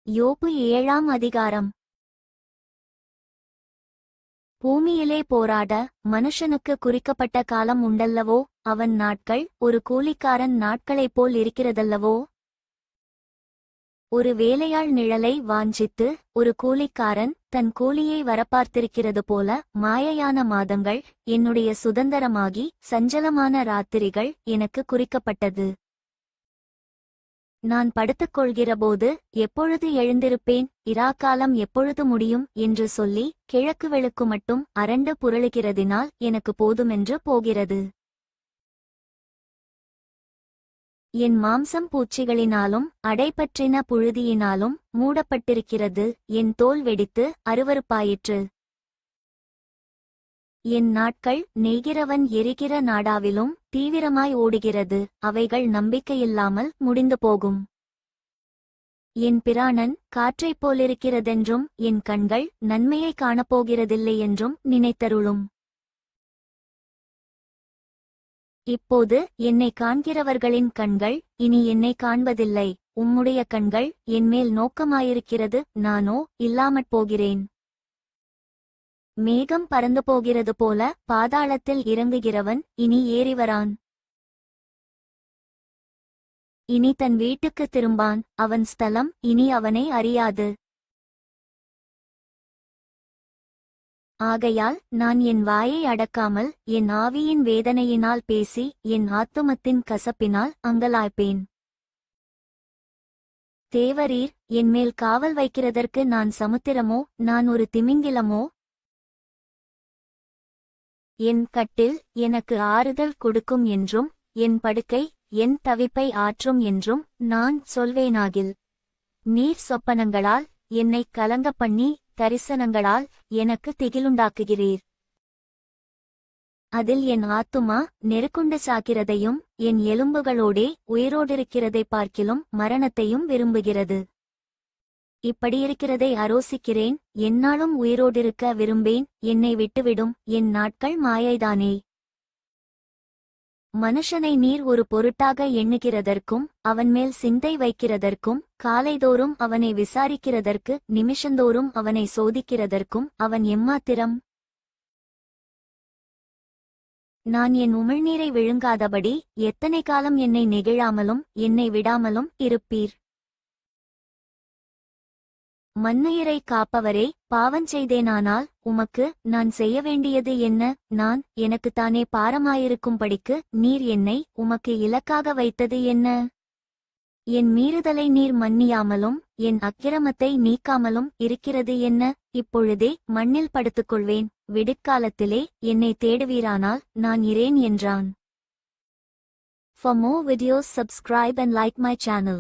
யோபு 7ஆம் அதிகாரம். பூமியிலே போராட மனுஷனுக்கு குறிக்கப்பட்ட காலம் உண்டல்லவோ? அவன் நாட்கள் ஒரு கூலிக்காரன் நாட்களைப் போல் இருக்கிறதல்லவோ? ஒரு வேலையாள் நிழலை வாஞ்சித்து ஒரு கூலிக்காரன் தன் கூலியை வரப்பார்த்திருக்கிறது போல மாயையான மாதங்கள் என்னுடைய சுதந்தரமாகி சஞ்சலமான ராத்திரிகள் எனக்கு குறிக்கப்பட்டது. நான் படுத்துக்கொள்கிறபோது எப்பொழுது எழுந்திருப்பேன், இராக்காலம் எப்பொழுது முடியும் என்று சொல்லி கிழக்கு வெளுக்கு மட்டும் அரண்டு புரளுகிறதினால் எனக்கு போதுமென்று போகிறது. என் மாம்சம் பூச்சிகளினாலும் அடைபற்றின புழுதியினாலும் மூடப்பட்டிருக்கிறது. என் தோல் வெடித்து அருவருப்பாயிற்று. என் நாட்கள் நெய்கிறவன் எரிகிற நாடாவிலும் தீவிரமாய் ஓடுகிறது. அவைகள் நம்பிக்கையில்லாமல் முடிந்து போகும். என் பிராணன் காற்றைப் போலிருக்கிறதென்றும் என் கண்கள் நன்மையை காணப்போகிறதில்லை என்றும் நினைத்தருளும். இப்போது என்னை காண்கிறவர்களின் கண்கள் இனி என்னை காண்பதில்லை. உம்முடைய கண்கள் என்மேல் நோக்கமாயிருக்கிறது, நானோ இல்லாமற் போகிறேன். மேகம் பறந்து போகிறது போல பாதாளத்தில் இறங்குகிறவன் இனி ஏறிவரான். இனி தன் வீட்டுக்கு திரும்பான். அவன் ஸ்தலம் இனி அவனை அறியாது. ஆகையால் நான் என் வாயை அடக்காமல் என் ஆவியின் வேதனையினால் பேசி என் ஆத்துமத்தின் கசப்பினால் அங்கலாய்ப்பேன். தேவரீர் என்மேல் காவல் வைக்கிறதற்கு நான் சமுத்திரமோ? நான் ஒரு திமிங்கிலமோ? என் கட்டில் எனக்கு ஆறுதல் கொடுக்கும் என்றும் என் படுக்கை என் தவிப்பை ஆற்றும் என்றும் நான் சொல்வேனாகில். நீர் சொப்பனங்களால் என்னை கலங்கப் பண்ணி தரிசனங்களால் எனக்கு திகிலுண்டாக்குகிறீர். அதில் என் ஆத்துமா நெருக்குண்டு சாக்கிறதையும் என் எலும்புகளோடே உயிரோடிருக்கிறதை பார்க்கிலும் மரணத்தையும் விரும்புகிறது. இப்படியிருக்கிறதை அரோசிக்கிறேன். எந்நாளும் உயிரோடிருக்க விரும்பேன். என்னை விட்டுவிடும், என் நாட்கள் மாயைதானே. மனுஷனை நீர் ஒரு பொருட்டாக எண்ணுகிறதற்கும் அவன்மேல் சிந்தை வைக்கிறதற்கும் காலைதோறும் அவனை விசாரிக்கிறதற்கு நிமிஷந்தோறும் அவனை சோதிக்கிறதற்கும் அவன் எம்மாத்திரம்? நான் என் உமிழ்நீரை விழுங்காதபடி எத்தனை காலம் என்னை நெகிழாமலும் என்னை விடாமலும் இருப்பீர்? மன்னுயிரை காப்பவரே, பாவஞ்செய்தேனானால் உமக்கு நான் செய்ய வேண்டியது என்ன? நான் எனக்குத்தானே பாரமாயிருக்கும்படிக்கு நீர் என்னை உமக்கு இலக்காக வைத்தது என்ன? என் மீறுதலை நீர் மன்னியாமலும் என் அக்கிரமத்தை நீக்காமலும் இருக்கிறது என்ன? இப்பொழுதே மண்ணில் படுத்துக்கொள்வேன். விடிற்காலத்திலே என்னை தேடுவீரானால் நான் இரேன் என்றான். For more videos subscribe and like my channel.